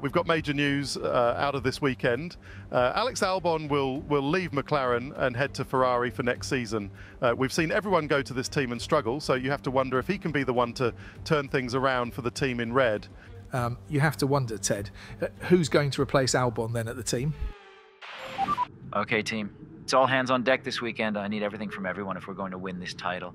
We've got major news out of this weekend. Alex Albon will leave McLaren and head to Ferrari for next season. We've seen everyone go to this team and struggle, so you have to wonder if he can be the one to turn things around for the team in red. You have to wonder, Ted, who's going to replace Albon then at the team? Okay, team. It's all hands on deck this weekend. I need everything from everyone if we're going to win this title.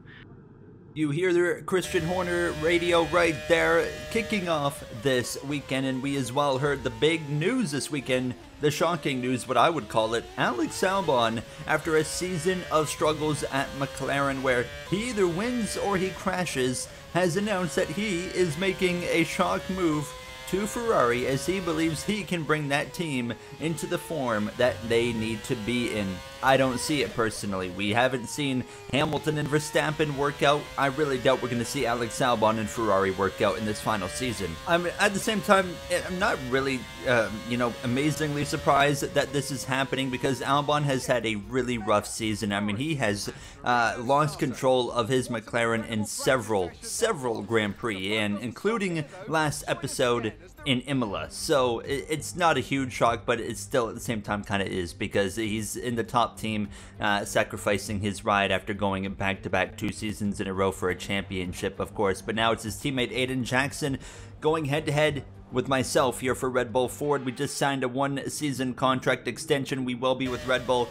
You hear the Christian Horner radio right there, kicking off this weekend, and we as well heard the big news this weekend, the shocking news, what I would call it. Alex Albon, after a season of struggles at McLaren where he either wins or he crashes, has announced that he is making a shock move to Ferrari as he believes he can bring that team into the form that they need to be in. I don't see it personally. We haven't seen Hamilton and Verstappen work out. I really doubt we're going to see Alex Albon and Ferrari work out in this final season. At the same time, I'm not really, amazingly surprised that this is happening because Albon has had a really rough season. I mean, he has lost control of his McLaren in several Grand Prix, and including last episode in Imola. So it's not a huge shock, but it's still at the same time kind of is because he's in the top team, sacrificing his ride after going back-to-back 2 seasons in a row for a championship, of course. But now it's his teammate Aiden Jackson going head-to-head with myself here for Red Bull Ford. We just signed a 1-season contract extension. We will be with Red Bull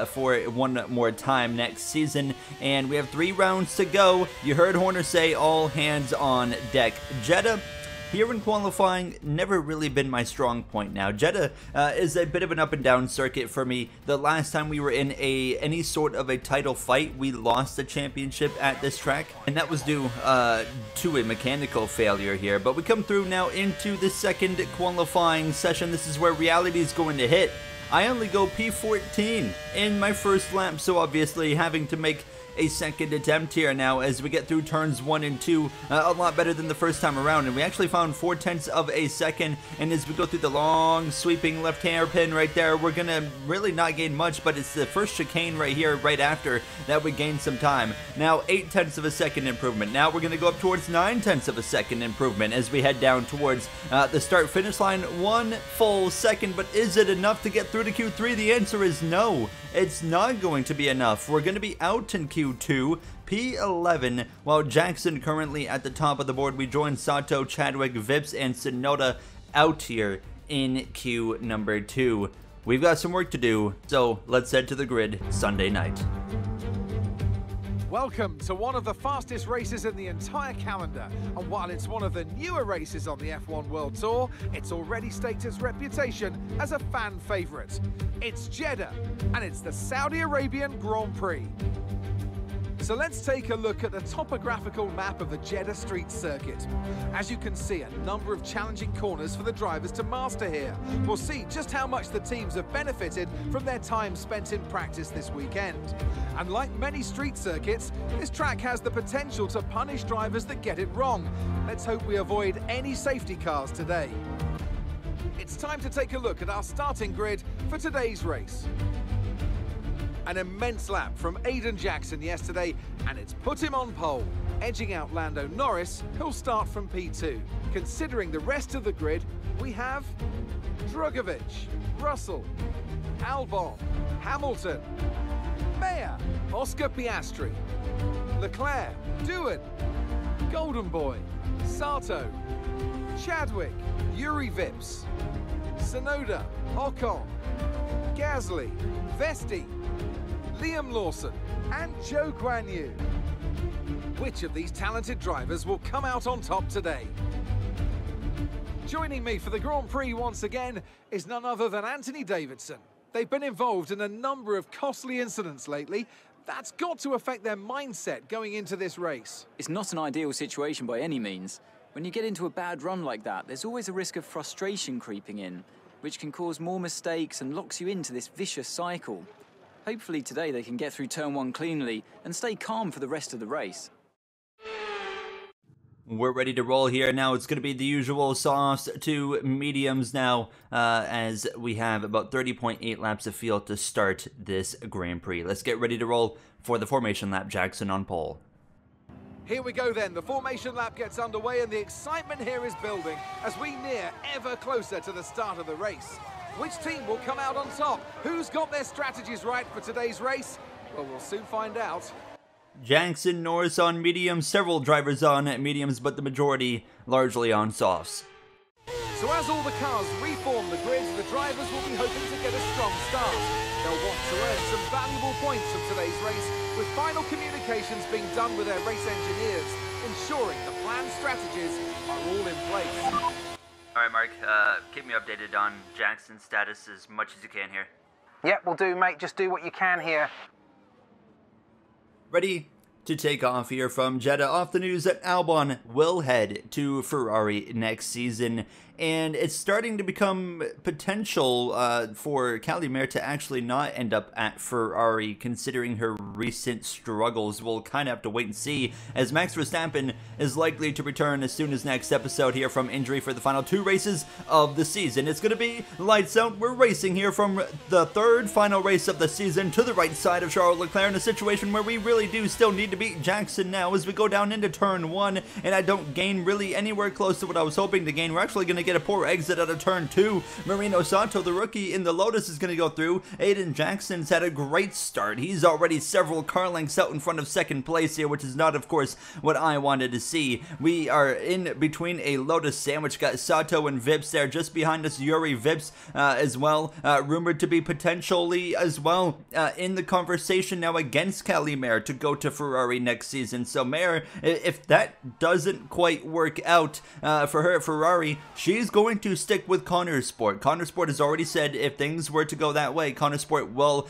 for one more time next season, and we have 3 rounds to go. You heard Horner say all hands on deck. Jeddah, here in qualifying, never really been my strong point now. Jeddah is a bit of an up and down circuit for me. The last time we were in any sort of a title fight, we lost the championship at this track, and that was due to a mechanical failure here. But we come through now into the second qualifying session. This is where reality is going to hit. I only go P14 in my first lap, so obviously having to make a second attempt here now as we get through turns 1 and 2, a lot better than the first time around, and we actually found 0.4 of a second. And as we go through the long sweeping left hairpin right there, we're gonna really not gain much, but it's the first chicane right here right after that we gain some time. Now 0.8 of a second improvement. Now we're gonna go up towards 0.9 of a second improvement as we head down towards the start finish line. 1 full second, but is it enough to get through to Q3? The answer is no. It's not going to be enough. We're going to be out in Q2, P11, while Jackson currently at the top of the board. We join Sato, Chadwick, Vips, and Sonoda out here in Q number 2. We've got some work to do, so let's head to the grid Sunday night. Welcome to one of the fastest races in the entire calendar, and while it's one of the newer races on the F1 World Tour, it's already staked its reputation as a fan favourite. It's Jeddah, and it's the Saudi Arabian Grand Prix. So let's take a look at the topographical map of the Jeddah street circuit. As you can see, a number of challenging corners for the drivers to master here. We'll see just how much the teams have benefited from their time spent in practice this weekend. And like many street circuits, this track has the potential to punish drivers that get it wrong. Let's hope we avoid any safety cars today. It's time to take a look at our starting grid for today's race. An immense lap from Aiden Jackson yesterday, and it's put him on pole, edging out Lando Norris, who'll start from P2. Considering the rest of the grid, we have Drugovich, Russell, Albon, Hamilton, Mayer, Oscar Piastri, Leclerc, Doohan, Golden Boy, Sato, Chadwick, Yuri Vips, Sonoda, Ocon, Gasly, Vesti, Liam Lawson, and Zhou Guanyu. Which of these talented drivers will come out on top today? Joining me for the Grand Prix once again is none other than Anthony Davidson. They've been involved in a number of costly incidents lately. That's got to affect their mindset going into this race. It's not an ideal situation by any means. When you get into a bad run like that, there's always a risk of frustration creeping in, which can cause more mistakes and locks you into this vicious cycle. Hopefully today they can get through turn 1 cleanly and stay calm for the rest of the race. We're ready to roll here now. It's going to be the usual softs to mediums now, as we have about 30.8 laps of field to start this Grand Prix. Let's get ready to roll for the formation lap. Jackson on pole. Here we go then, the formation lap gets underway and the excitement here is building as we near ever closer to the start of the race. Which team will come out on top? Who's got their strategies right for today's race? Well, we'll soon find out. Jackson, Norris on mediums, several drivers on mediums, but the majority largely on softs. So as all the cars reform the grids, the drivers will be hoping to get a strong start. They'll want to earn some valuable points from today's race, with final communications being done with their race engineers, ensuring the planned strategies are all in place. All right, Mark, keep me updated on Jackson's status as much as you can here. Yep, will do, mate. Just do what you can here. Ready to take off here from Jeddah. Off the news that Albon will head to Ferrari next season, and it's starting to become potential for Callie Mayer to actually not end up at Ferrari, considering her recent struggles. We'll kind of have to wait and see, as Max Verstappen is likely to return as soon as next episode here from injury for the final 2 races of the season. It's going to be lights out. We're racing here from the 3rd final race of the season to the right side of Charles Leclerc, in a situation where we really do still need to beat Jackson now as we go down into turn 1, and I don't gain really anywhere close to what I was hoping to gain. We're actually going to get a poor exit out of turn 2. Marino Sato, the rookie in the Lotus, is going to go through. Aiden Jackson's had a great start. He's already several car lengths out in front of 2nd place here, which is not, of course, what I wanted to see. We are in between a Lotus sandwich. Got Sato and Vips there. Just behind us, Yuri Vips as well. Rumored to be potentially as well in the conversation now against Callie Mayer to go to Ferrari next season. So Mayer, if that doesn't quite work out for her at Ferrari, she's going to stick with Connor Sport. Connor Sport has already said if things were to go that way, Connor Sport will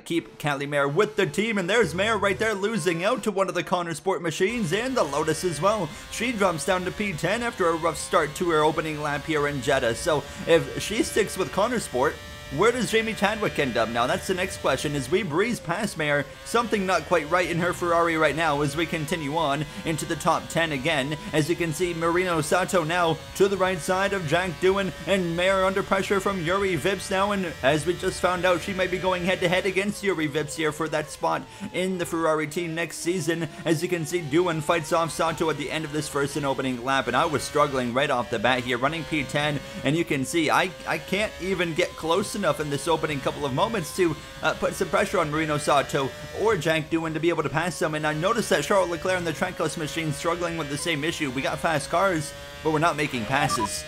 keep Callie Mayer with the team. And there's Mayer right there, losing out to one of the Connor Sport machines and the Lotus as well. She drops down to P10 after a rough start to her opening lap here in Jeddah. So if she sticks with Connor Sport, where does Jamie Chadwick end up now? That's the next question. As we breeze past Mayer, something not quite right in her Ferrari right now as we continue on into the top 10 again. As you can see, Marino Sato now to the right side of Jack Doohan, and Mayer under pressure from Yuri Vips now. And as we just found out, she might be going head-to-head against Yuri Vips here for that spot in the Ferrari team next season. As you can see, Doohan fights off Sato at the end of this first and opening lap, and I was struggling right off the bat here, running P10, and you can see I can't even get close enough in this opening couple of moments to put some pressure on Marino Sato or Jack Doohan to be able to pass them. And I noticed that Charles Leclerc and the Trackhouse machine struggling with the same issue. We got fast cars, but we're not making passes.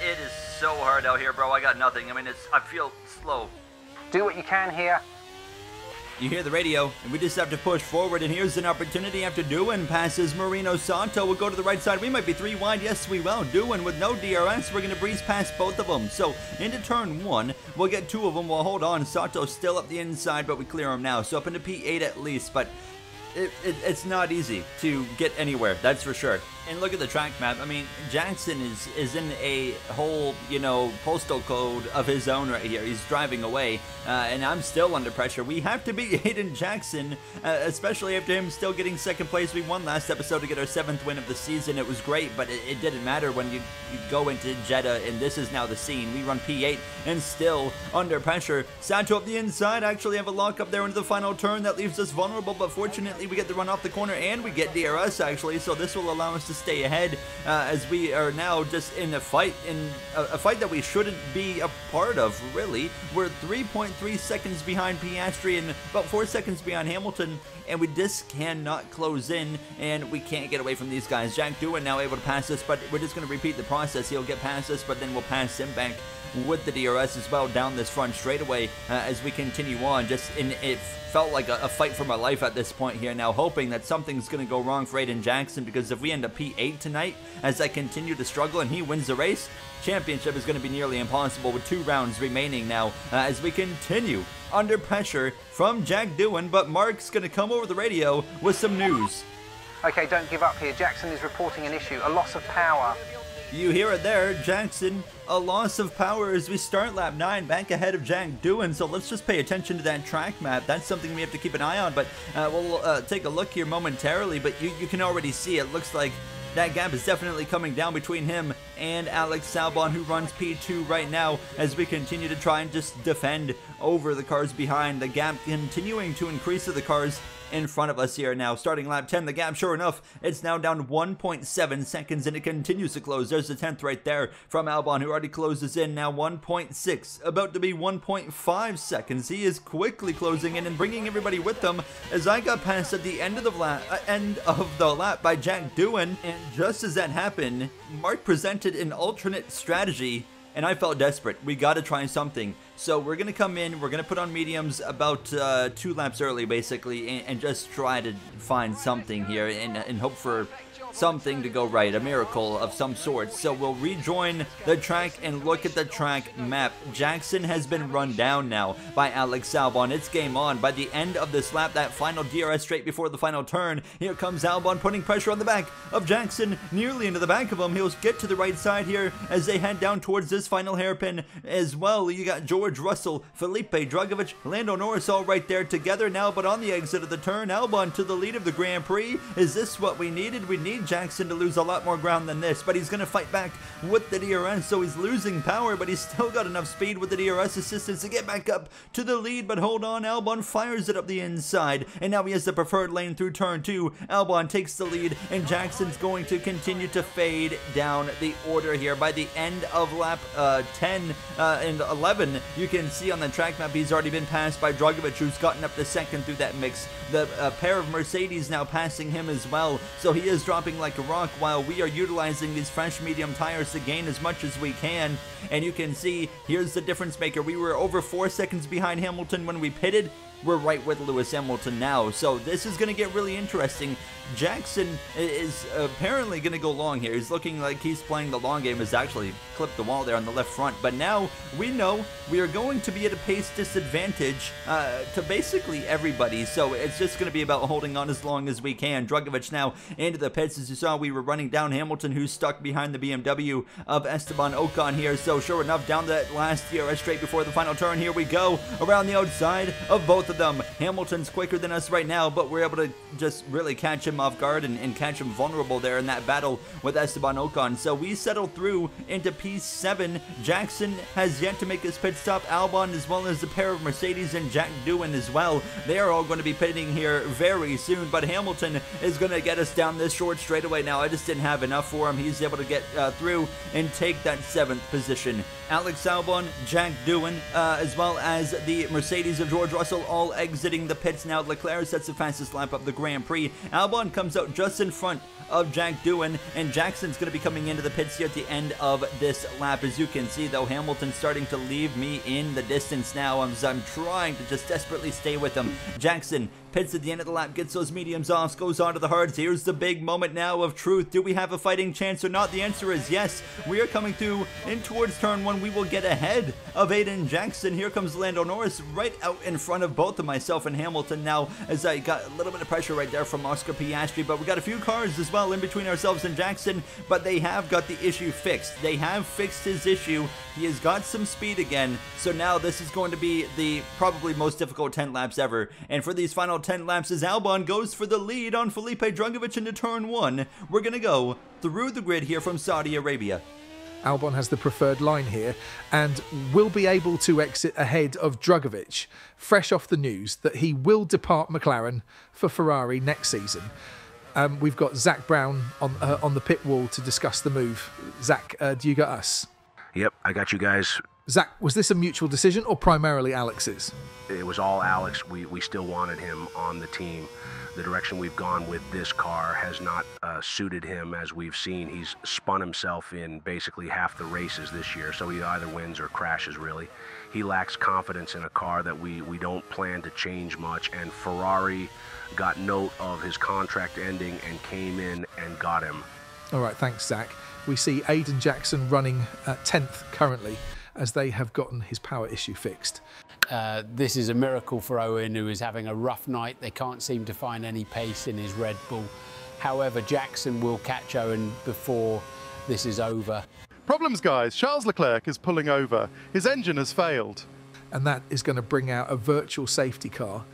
It is so hard out here, bro. I got nothing. I mean, I feel slow. Do what you can here. You hear the radio, and we just have to push forward, and here's an opportunity after Doohan passes Marino Sato. We'll go to the right side. We might be 3 wide. Yes, we will. Doohan with no DRS. We're going to breeze past both of them. So into turn 1, we'll get 2 of them. We'll hold on. Sato's still up the inside, but we clear him now. So up into P8 at least, but it's not easy to get anywhere, that's for sure. And look at the track map. I mean, Jackson is in a whole, postal code of his own right here. He's driving away, and I'm still under pressure. We have to beat Aiden Jackson, especially after him still getting 2nd place. We won last episode to get our 7th win of the season. It was great, but it didn't matter when you go into Jeddah, and this is now the scene. We run P8 and still under pressure. Sato up the inside. Actually have a lock up there into the final turn. That leaves us vulnerable, but fortunately we get the run off the corner, and we get DRS actually, so this will allow us to stay ahead as we are now just in a fight that we shouldn't be a part of, really. We're 3.3 seconds behind Piastri and about 4 seconds behind Hamilton, and we just cannot close in, and we can't get away from these guys. Jack Doohan now able to pass us, but we're just going to repeat the process. He'll get past us, but then we'll pass him back with the DRS as well down this front straightaway as we continue on. It felt like a fight for my life at this point here now, hoping that something's going to go wrong for Aiden Jackson, because if we end up P8 tonight as I continue to struggle and he wins the race, championship is going to be nearly impossible with 2 rounds remaining now as we continue under pressure from Jack Doohan. But Mark's going to come over the radio with some news. Okay, don't give up here. Jackson is reporting an issue, a loss of power. You hear it there, Jackson, a loss of power as we start lap 9, back ahead of Jack Doohan. So let's just pay attention to that track map. That's something we have to keep an eye on, but we'll take a look here momentarily. But you can already see it looks like that gap is definitely coming down between him and Alex Albon, who runs P2 right now, as we continue to try and just defend over the cars behind. The gap continuing to increase of the cars in front of us here now. Starting lap 10, the gap, sure enough, it's now down 1.7 seconds, and it continues to close. There's the 10th right there from Albon, who already closes in now 1.6, about to be 1.5 seconds. He is quickly closing in and bringing everybody with them, as I got passed at the end of the lap by Jack Doohan. And just as that happened, Mark presented an alternate strategy, and I felt desperate. We got to try something. So we're going to come in, we're going to put on mediums about 2 laps early, basically, and just try to find something here and hope for something to go right, a miracle of some sort. So we'll rejoin the track and look at the track map. Jackson has been run down now by Alex Albon. It's game on. By the end of this lap, that final DRS straight before the final turn, here comes Albon putting pressure on the back of Jackson, nearly into the back of him. He'll get to the right side here as they head down towards this final hairpin as well. You got George Russell, Felipe Drugovich, Lando Norris all right there together now, but on the exit of the turn, Albon to the lead of the Grand Prix. Is this what we needed? We need Jackson to lose a lot more ground than this, but he's going to fight back with the DRS, so he's losing power, but he's still got enough speed with the DRS assistance to get back up to the lead. But hold on, Albon fires it up the inside, and now he has the preferred lane through turn 2. Albon takes the lead, and Jackson's going to continue to fade down the order here. By the end of lap 10 and 11, you can see on the track map he's already been passed by Drugovich, who's gotten up to second through that mix. The pair of Mercedes now passing him as well, so he is dropping like a rock, while we are utilizing these fresh medium tires to gain as much as we can. And you can see, here's the difference maker. We were over 4 seconds behind Hamilton when we pitted. We're right with Lewis Hamilton now, so this is going to get really interesting. Jackson is apparently going to go long here. He's looking like he's playing the long game. Has actually clipped the wall there on the left front, but now we know we are going to be at a pace disadvantage to basically everybody, so it's just going to be about holding on as long as we can. Drugovich now into the pits. As you saw, we were running down Hamilton, who's stuck behind the BMW of Esteban Ocon here, so sure enough, down that last DRS straight before the final turn, here we go, around the outside of both of them. Hamilton's quicker than us right now, but we're able to just really catch him off guard and catch him vulnerable there in that battle with Esteban Ocon. So we settle through into P7. Jackson has yet to make his pit stop. Albon, as well as the pair of Mercedes and Jack Doohan as well, they are all going to be pitting here very soon, but Hamilton is going to get us down this short straightaway now. I just didn't have enough for him. He's able to get through and take that 7th position. Alex Albon, Jack Doohan, as well as the Mercedes of George Russell, all exiting the pits now. Leclerc sets the fastest lap of the Grand Prix. Albon comes out just in front of Jack Doohan, and Jackson's going to be coming into the pits here at the end of this lap. As you can see, though, Hamilton's starting to leave me in the distance now. I'm trying to just desperately stay with him. Jackson pits at the end of the lap, gets those mediums off, goes on to the hards. Here's the big moment now of truth. Do we have a fighting chance or not? The answer is yes. We are coming through in towards turn 1. We will get ahead of Aiden Jackson. Here comes Lando Norris right out in front of both of myself and Hamilton now, as I got a little bit of pressure right there from Oscar Piastri, but we got a few cars as well in between ourselves and Jackson, but they have got the issue fixed. They have fixed his issue. He has got some speed again, so now this is going to be the probably most difficult 10 laps ever. And for these final 10 laps, as Albon goes for the lead on Felipe Drugovich into turn 1, we're going to go through the grid here from Saudi Arabia. Albon has the preferred line here and will be able to exit ahead of Drugovich, fresh off the news that he will depart McLaren for Ferrari next season. We've got Zach Brown on the pit wall to discuss the move. Zach, do you got us? Yep, I got you guys. Zach, was this a mutual decision or primarily Alex's? It was all Alex. We still wanted him on the team. The direction we've gone with this car has not suited him, as we've seen. He's spun himself in basically half the races this year, so he either wins or crashes, really. He lacks confidence in a car that we don't plan to change much, and Ferrari got note of his contract ending and came in and got him. All right, thanks, Zach. We see Aiden Jackson running 10th currently, as they have gotten his power issue fixed. This is a miracle for Owen, who is having a rough night. They can't seem to find any pace in his Red Bull. However, Jackson will catch Owen before this is over. Problems, guys. Charles Leclerc is pulling over. His engine has failed. And that is going to bring out a virtual safety car.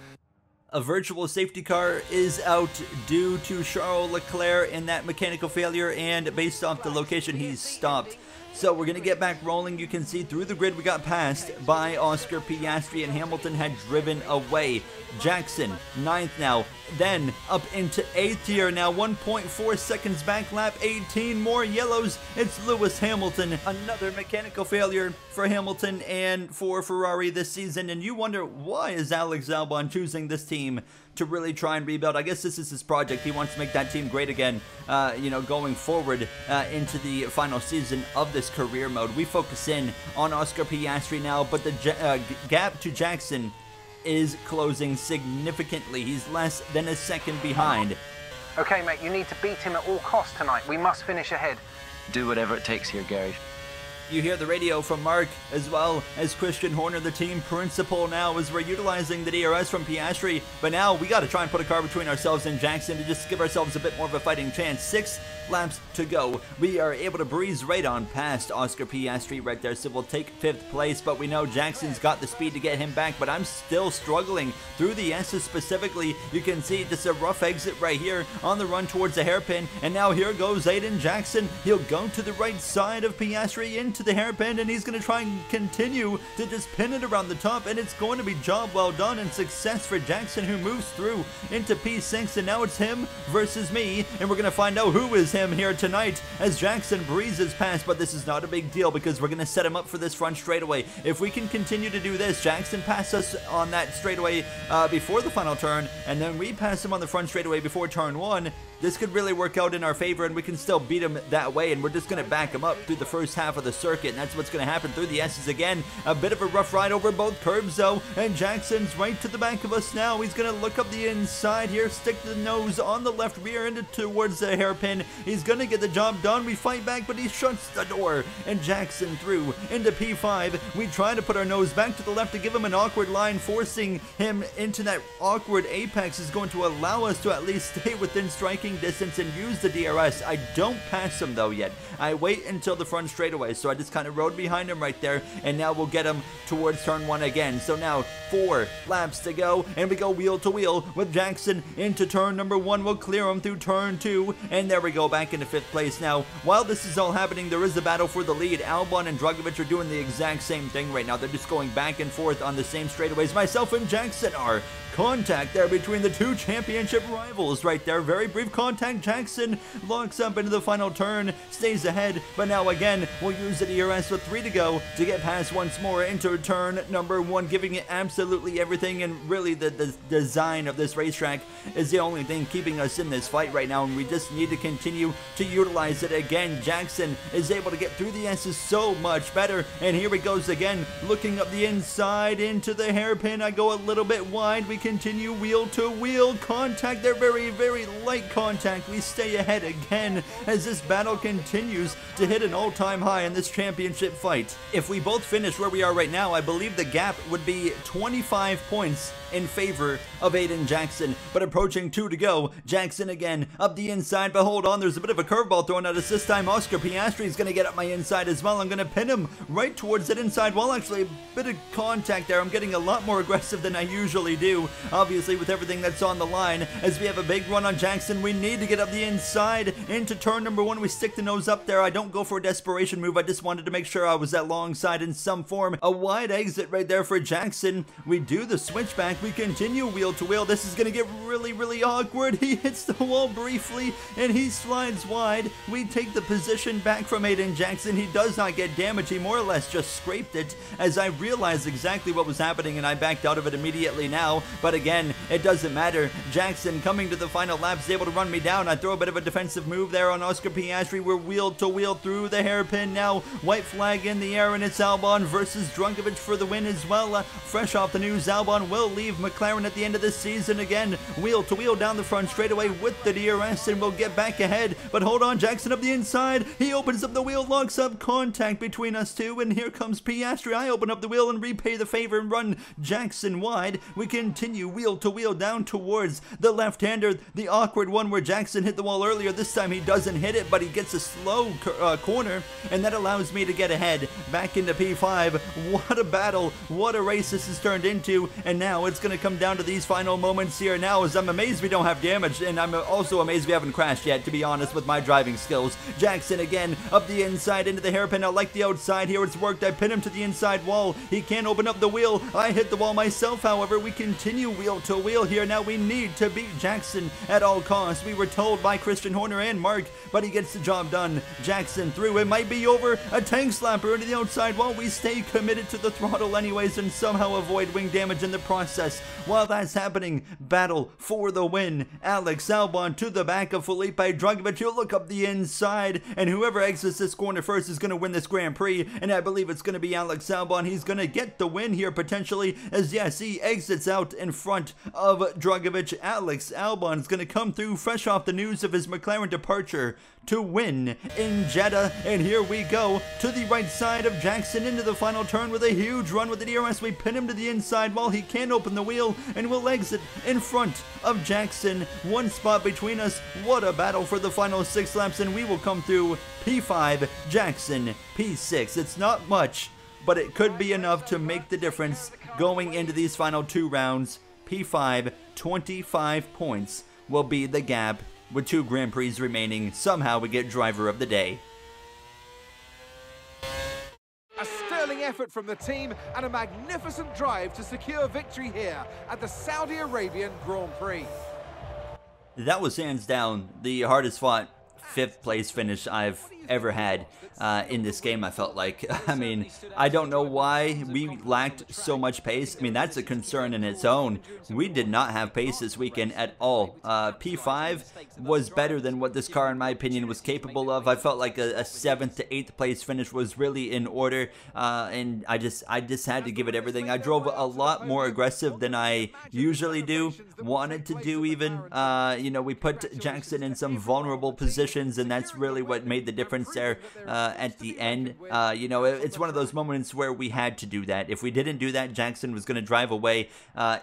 A virtual safety car is out due to Charles Leclerc in that mechanical failure, and based off the location he's stopped, So we're going to get back rolling. You can see through the grid we got passed by Oscar Piastri, and Hamilton had driven away. Jackson, 9th now, then up into 8th here now, 1.4 seconds back, lap 18, more yellows. It's Lewis Hamilton. Another mechanical failure for Hamilton and for Ferrari this season, and you wonder, why is Alex Albon choosing this team to really try and rebuild? I guess this is his project. He wants to make that team great again, going forward into the final season of this career mode. We focus in on Oscar Piastri now, but the gap to Jackson is closing significantly. He's less than a second behind. Okay, mate, you need to beat him at all costs tonight. We must finish ahead. Do whatever it takes here, Gary. You hear the radio from Mark as well as Christian Horner, the team principal now, as we're utilizing the DRS from Piastri. But now we got to try and put a car between ourselves and Jackson to just give ourselves a bit more of a fighting chance. 6 laps to go. We are able to breeze right on past Oscar Piastri right there, so we'll take 5th place. But we know Jackson's got the speed to get him back, but I'm still struggling through the S's specifically. You can see just a rough exit right here on the run towards the hairpin. And now here goes Aiden Jackson. He'll go to the right side of Piastri into the hairpin, and he's going to try and continue to just pin it around the top, and it's going to be job well done and success for Jackson, who moves through into P6, and now it's him versus me, and we're going to find out who is him here tonight as Jackson breezes past. But this is not a big deal because we're going to set him up for this front straightaway. If we can continue to do this, Jackson passes us on that straightaway before the final turn, and then we pass him on the front straightaway before turn 1. This could really work out in our favor, and we can still beat him that way, and we're just going to back him up through the first half of the circuit, and that's what's going to happen through the S's again. A bit of a rough ride over both curbs, though, and Jackson's right to the back of us now. He's going to look up the inside here, stick the nose on the left rear end towards the hairpin. He's going to get the job done. We fight back, but he shuts the door, and Jackson through into P5. We try to put our nose back to the left to give him an awkward line. Forcing him into that awkward apex is going to allow us to at least stay within striking distance and use the DRS. I don't pass him though yet. I wait until the front straightaway, so I just kind of rode behind him right there, and now we'll get him towards turn 1 again. So now 4 laps to go, and we go wheel to wheel with Jackson into turn number 1. We'll clear him through turn 2, and there we go, back into 5th place. Now, while this is all happening, there is a battle for the lead. Albon and Drugovich are doing the exact same thing right now. They're just going back and forth on the same straightaways. Myself and Jackson are. Contact there between the two championship rivals right there. Very brief contact. Jackson locks up into the final turn, stays ahead, but now again we'll use the DRS with 3 to go to get past once more into turn number 1, giving it absolutely everything. And really the design of this racetrack is the only thing keeping us in this fight right now, and we just need to continue to utilize it. Again, Jackson is able to get through the S's so much better, and here he goes again, looking up the inside into the hairpin. I go a little bit wide. We continue wheel to wheel contact. They're very, very light contact. We stay ahead again as this battle continues to hit an all-time high in this championship fight. If we both finish where we are right now, I believe the gap would be 25 points in favor of Aiden Jackson, but approaching 2 to go. Jackson again up the inside, but hold on, there's a bit of a curveball thrown at us this time. Oscar Piastri is going to get up my inside as well. I'm going to pin him right towards that inside wall. Actually, a bit of contact there. I'm getting a lot more aggressive than I usually do, obviously with everything that's on the line. As we have a big run on Jackson, we need to get up the inside into turn number 1. We stick the nose up there. I don't go for a desperation move. I just wanted to make sure I was at long side in some form. A wide exit right there for Jackson. We do the switchback. We continue wheel to wheel. This is going to get really, really awkward. He hits the wall briefly and he slides wide. We take the position back from Aiden Jackson. He does not get damage. He more or less just scraped it, as I realized exactly what was happening and I backed out of it immediately now. But again, it doesn't matter. Jackson coming to the final lap is able to run me down. I throw a bit of a defensive move there on Oscar Piastri. We're wheel to wheel through the hairpin now. White flag in the air, and it's Albon versus Drugovich for the win as well. Fresh off the news, Albon will leave McLaren at the end of this season again. Wheel to wheel down the front straightaway with the DRS, and we'll get back ahead. But hold on, Jackson up the inside. He opens up the wheel, locks up contact between us two, and here comes Piastri. I open up the wheel and repay the favor and run Jackson wide. We continue wheel to wheel down towards the left-hander. The awkward one where where Jackson hit the wall earlier. This time he doesn't hit it, but he gets a slow corner, and that allows me to get ahead back into P5. What a battle, what a race this has turned into, and now it's going to come down to these final moments here now, as I'm amazed we don't have damage, and I'm also amazed we haven't crashed yet, to be honest, with my driving skills. Jackson again up the inside into the hairpin. I like the outside here, it's worked. I pin him to the inside wall. He can't open up the wheel. I hit the wall myself, however. We continue wheel to wheel here. Now we need to beat Jackson at all costs. We were told by Christian Horner and Mark, but he gets the job done. Jackson through, it might be over. A tank slapper into the outside wall. We stay committed to the throttle anyways and somehow avoid wing damage in the process. While that's happening, battle for the win. Alex Albon to the back of Felipe Drugovich. He'll look up the inside, and whoever exits this corner first is going to win this Grand Prix, and I believe it's going to be Alex Albon. He's going to get the win here potentially, as yes, he exits out in front of Drugovich. Alex Albon is going to come through fresh off the news of his McLaren departure to win in Jeddah, and here we go to the right side of Jackson into the final turn with a huge run with the DRS. We pin him to the inside wall. He can't open the wheel, and will exit in front of Jackson. One spot between us. What a battle for the final 6 laps, and we will come through P5, Jackson P6. It's not much, but it could be enough to make the difference going into these final 2 rounds. P5, 25 points will be the gap. With 2 Grand Prix remaining, somehow we get driver of the day. A sterling effort from the team and a magnificent drive to secure victory here at the Saudi Arabian Grand Prix. That was hands down the hardest fought 5th place finish I've ever had in this game, I felt like. I mean, I don't know why we lacked so much pace. I mean, that's a concern in its own. We did not have pace this weekend at all. P5 was better than what this car, in my opinion, was capable of. I felt like a 7th to 8th place finish was really in order, and I just had to give it everything. I drove a lot more aggressive than I usually do, wanted to do even. You know, we put Jackson in some vulnerable positions, and that's really what made the difference there at the end. You know, it's one of those moments where we had to do that. If we didn't do that, Jackson was going to drive away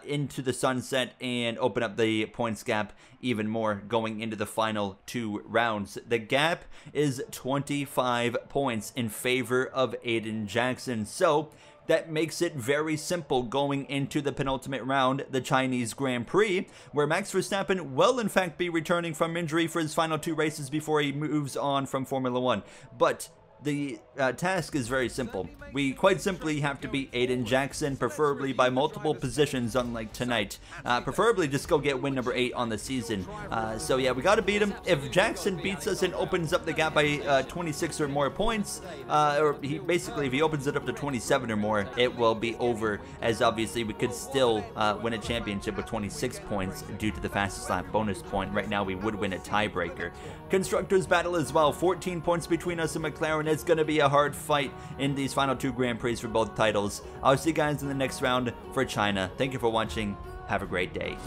into the sunset and open up the points gap even more going into the final 2 rounds. The gap is 25 points in favor of Aiden Jackson. So that makes it very simple going into the penultimate round, the Chinese Grand Prix, where Max Verstappen will in fact be returning from injury for his final 2 races before he moves on from Formula 1. But the task is very simple. We quite simply have to beat Aiden Jackson, preferably by multiple positions, unlike tonight. Preferably just go get win number 8 on the season. So yeah, we got to beat him. If Jackson beats us and opens up the gap by 26 or more points, or if he opens it up to 27 or more, it will be over, as obviously we could still win a championship with 26 points due to the fastest lap bonus point. Right now we would win a tiebreaker. Constructors battle as well, 14 points between us and McLaren. It's going to be a hard fight in these final 2 Grand Prix for both titles. I'll see you guys in the next round for China. Thank you for watching. Have a great day.